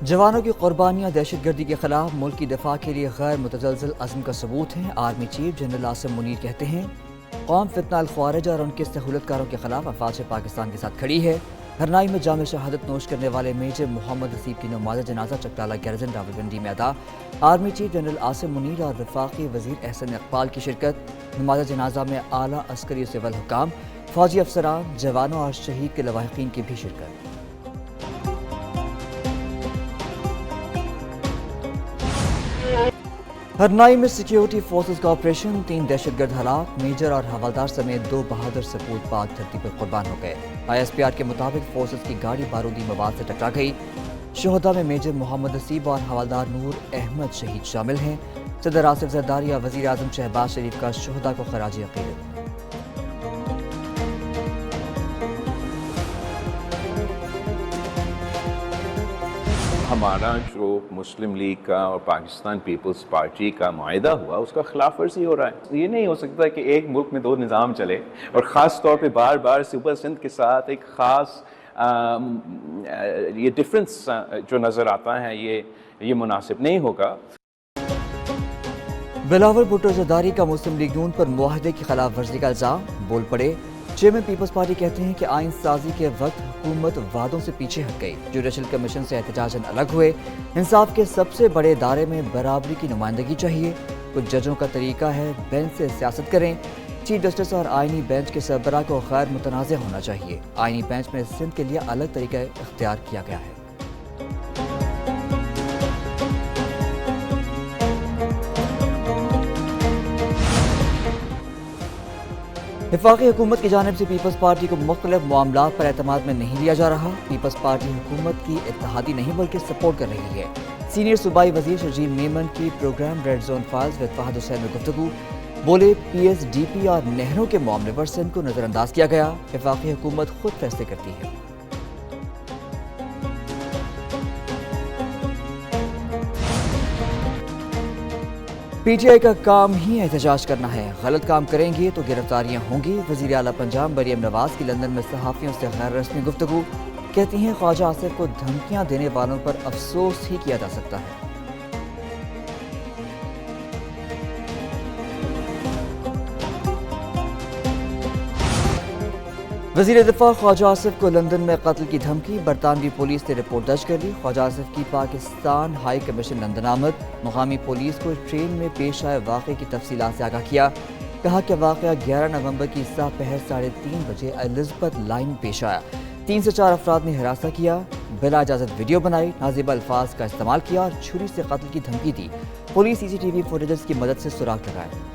جوانوں کی قربانیاں دہشت گردی کے خلاف ملک کی دفاع کے لیے غیر متزلزل عزم کا ثبوت ہیں۔ Army chief general Asim Munir کہتے ہیں قوم فتنہ الخوارج اور ان کے سہولت کاروں کے خلاف افواج پاکستان کے ساتھ کھڑی ہے۔ ہرنائی میں جامع شہادت نوش کرنے والے میجر محمد حسیب کی نماز جنازہ چکتالہ گیرزن راولپنڈی میں ادا۔ Army chief general Asim Munir اور وفاقی وزیر احسن اقبال کی شرکت۔ نماز جنازہ میں اعلیٰ عسکری و سول حکام، فوجی افسران، جوانوں اور شہید کے لواحقین کی بھی شرکت۔ ہرنائی میں سیکیورٹی فورسز کا آپریشن، 3 دہشت گرد ہلاک، میجر اور حوالدار سمیت 2 بہادر سپوت پاک دھرتی پر قربان ہو گئے۔ ISPR کے مطابق فورسز کی گاڑی بارودی مواد سے ٹکرا گئی۔ شہداء میں میجر محمد حسیب اور حوالدار نور احمد شہید شامل ہیں۔ صدر آصف زرداری اور وزیر اعظم شہباز شریف کا شہداء کو خراج عقیدت۔ ہمارا جو مسلم لیگ کا اور پاکستان پیپلز پارٹی کا معاہدہ ہوا اس کا خلاف ورزی ہو رہا ہے۔ یہ نہیں ہو سکتا کہ ایک ملک میں 2 نظام چلے، اور خاص طور پہ بار بار صوبہ سندھ کے ساتھ ایک خاص یہ ڈفرنس جو نظر آتا ہے، یہ مناسب نہیں ہوگا۔ بلاول بھٹو زرداری کا مسلم لیگ نون پر معاہدے کی خلاف ورزی کا الزام، بول پڑے۔ چیئرمین پیپلز پارٹی کہتے ہیں کہ آئین سازی کے وقت حکومت وعدوں سے پیچھے ہٹ گئی، جوڈیشل کمیشن سے احتجاجاً الگ ہوئے۔ انصاف کے سب سے بڑے ادارے میں برابری کی نمائندگی چاہیے، کچھ ججوں کا طریقہ ہے بینچ سے سیاست کریں۔ چیف جسٹس اور آئینی بینچ کے سربراہ کو غیر متنازع ہونا چاہیے۔ آئینی بینچ میں سندھ کے لیے الگ طریقہ اختیار کیا گیا ہے۔ وفاقی حکومت کی جانب سے پیپلز پارٹی کو مختلف معاملات پر اعتماد میں نہیں لیا جا رہا۔ پیپلز پارٹی حکومت کی اتحادی نہیں بلکہ سپورٹ کر رہی ہے۔ سینئر صوبائی وزیر شرجیل میمن کی program red zone files with Fahad Hussain میں گفتگو، بولے PSDP اور نہروں کے معاملے پر سندھ کو نظر انداز کیا گیا۔ وفاقی حکومت خود فیصلے کرتی ہے۔ PTI کا کام ہی احتجاج کرنا ہے، غلط کام کریں گے تو گرفتاریاں ہوں گی۔ وزیر اعلیٰ پنجاب مریم نواز کی لندن میں صحافیوں سے غیر رسمی گفتگو، کہتی ہیں خواجہ آصف کو دھمکیاں دینے والوں پر افسوس ہی کیا جا سکتا ہے۔ وزیر دفاع خواجہ آصف کو لندن میں قتل کی دھمکی، برطانوی پولیس نے رپورٹ درج کر لی۔ خواجہ آصف کی پاکستان ہائی کمیشن لندن آمد، مقامی پولیس کو ٹرین میں پیش آئے واقعے کی تفصیلات سے آگاہ کیا۔ کہا کہ واقعہ 11 نومبر کی الساعہ پہر 3:30 بجے الزبتھ لائن پیش آیا۔ 3 سے 4 افراد نے ہراساں کیا، بلا اجازت ویڈیو بنائی، نازیبہ الفاظ کا استعمال کیا اور چھری سے قتل کی دھمکی دی۔ پولیس CCTV فوٹیجز کی مدد سے سراغ لگائے۔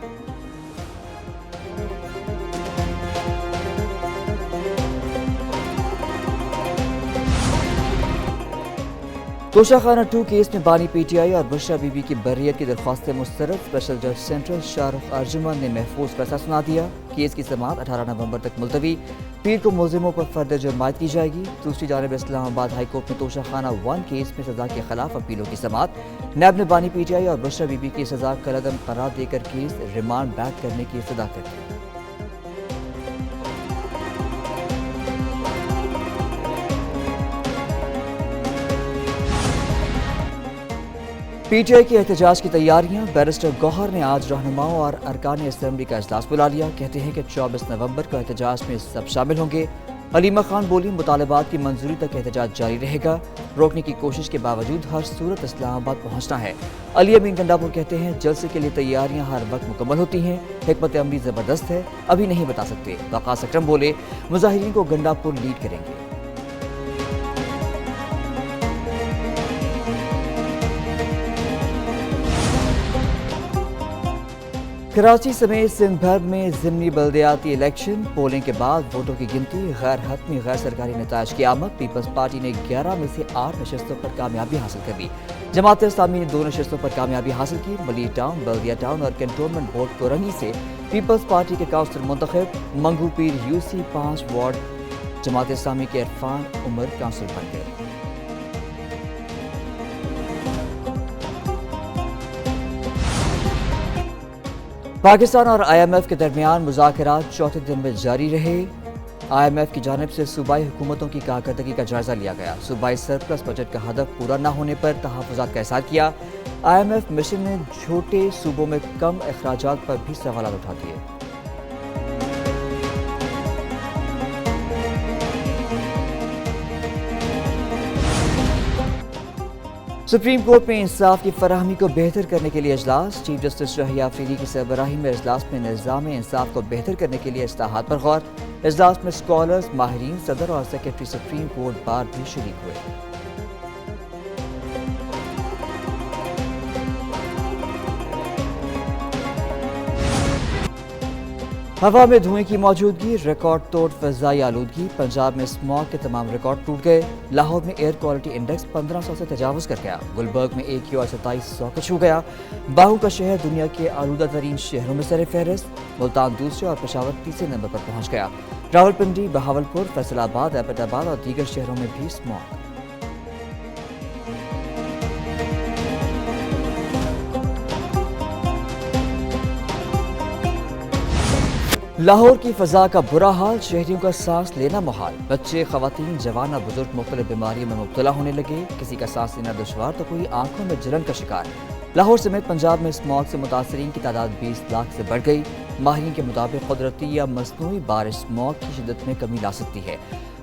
توشہ خانہ 2 کیس میں بانی PTI اور بشرا بی بی کی بریت کی درخواستیں مسترد۔ اسپیشل جج سینٹرل شاہ رخ ارجمن نے محفوظ فیصلہ سنا دیا۔ کیس کی سماعت 18 نومبر تک ملتوی، پیر کو ملزموں پر فرد جرم عائد کی جائے گی۔ دوسری جانب اسلام آباد ہائی کورٹ میں توشہ خانہ 1 کیس میں سزا کے خلاف اپیلوں کی سماعت۔ نیب نے بانی PTI اور بشرا بی بی کی سزا کالعدم قرار دے کر کیس ریمانڈ بیک کرنے کی استدعا کر دی۔ PTI کے احتجاج کی تیاریاں، بیرسٹر گوہر نے آج رہنماؤں اور ارکان اسمبلی کا اجلاس بلا لیا۔ کہتے ہیں کہ 24 نومبر کو احتجاج میں سب شامل ہوں گے۔ حلیمہ خان بولی مطالبات کی منظوری تک احتجاج جاری رہے گا، روکنے کی کوشش کے باوجود ہر صورت اسلام آباد پہنچنا ہے۔ علی امین گنڈاپور کہتے ہیں جلسے کے لیے تیاریاں ہر وقت مکمل ہوتی ہیں، حکمت عملی زبردست ہے، ابھی نہیں بتا سکتے۔ وقاص اکرم بولے مظاہرین کو گنڈاپور لیڈ کریں گے۔ کراچی سمیت سندھ بھر میں ضمنی بلدیاتی الیکشن، پولنگ کے بعد ووٹوں کی گنتی، غیر حتمی غیر سرکاری نتائج کی آمد۔ پیپلز پارٹی نے 11 میں سے 8 نشستوں پر کامیابی حاصل کر لی۔ جماعت اسلامی نے 2 نشستوں پر کامیابی حاصل کی۔ ملی ٹاؤن، بلدیہ ٹاؤن اور کنٹونمنٹ بورڈ کورنگی سے پیپلز پارٹی کے کونسلر منتخب۔ منگو پیر UC 5 وارڈ جماعت اسلامی کے عرفان عمر کونسلر بن گئے۔ پاکستان اور IMF کے درمیان مذاکرات چوتھے دن میں جاری رہے۔ IMF کی جانب سے صوبائی حکومتوں کی کارکردگی کا جائزہ لیا گیا۔ صوبائی سرپلس بجٹ کا ہدف پورا نہ ہونے پر تحفظات کا اظہار کیا۔ IMF مشن نے چھوٹے صوبوں میں کم اخراجات پر بھی سوالات اٹھا دیے۔ سپریم کورٹ میں انصاف کی فراہمی کو بہتر کرنے کے لیے اجلاس۔ چیف جسٹس شہریار افریدی کی سربراہی میں اجلاس میں نظام انصاف کو بہتر کرنے کے لیے اصلاحات پر غور۔ اجلاس میں اسکالرز، ماہرین، صدر اور سیکرٹری سپریم کورٹ بار بھی شریک ہوئے۔ ہوا میں دھوئیں کی موجودگی، ریکارڈ توڑ فضائی آلودگی۔ پنجاب میں اسموگ کے تمام ریکارڈ ٹوٹ گئے۔ لاہور میں ایئر کوالٹی انڈیکس 1500 سے تجاوز کر گیا۔ گلبرگ میں AQI 2700 کو چھو گیا۔ باہو کا شہر دنیا کے آلودہ ترین شہروں میں سر فہرست۔ ملتان دوسرے اور پشاور تیسرے نمبر پر پہنچ گیا۔ راولپنڈی، بہاولپور، فیصل آباد، ایبٹ آباد اور دیگر شہروں میں بھی اسموگ۔ لاہور کی فضا کا برا حال، شہریوں کا سانس لینا محال۔ بچے، خواتین، جوان اور بزرگ مختلف بیماریوں میں مبتلا ہونے لگے۔ کسی کا سانس لینا دشوار تو کوئی آنکھوں میں جلن کا شکار۔ لاہور سمیت پنجاب میں اسموگ سے متاثرین کی تعداد 20 لاکھ سے بڑھ گئی۔ ماہرین کے مطابق قدرتی یا مصنوعی بارش اسموگ کی شدت میں کمی لا سکتی ہے۔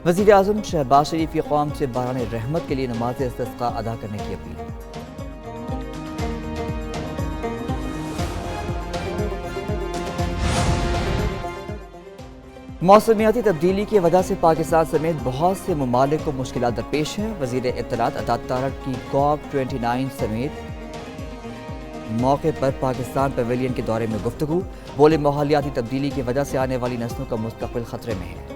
وزیر اعظم شہباز شریف کی قوم سے باران رحمت کے لیے نماز استسقاء ادا کرنے کی اپیل۔ موسمیاتی تبدیلی کی وجہ سے پاکستان سمیت بہت سے ممالک کو مشکلات درپیش ہیں۔ وزیر اطلاعات عطا تارڑ کی COP29 سمیت موقع پر پاکستان پیویلین کے دورے میں گفتگو۔ بولے ماحولیاتی تبدیلی کی وجہ سے آنے والی نسلوں کا مستقبل خطرے میں ہے۔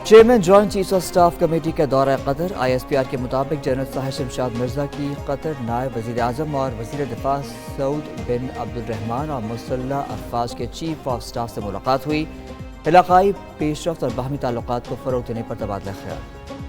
Chairman joint chiefs of staff committee کا دورہ قطر۔ ISPR کے مطابق جنرل طاہر شمشاد مرزا کی قطر نائب وزیر اعظم اور وزیر دفاع سعود بن عبد الرحمان اور مسلح افواج کے چیف آف سٹاف سے ملاقات ہوئی۔ علاقائی پیش رفت اور باہمی تعلقات کو فروغ دینے پر تبادلہ خیال۔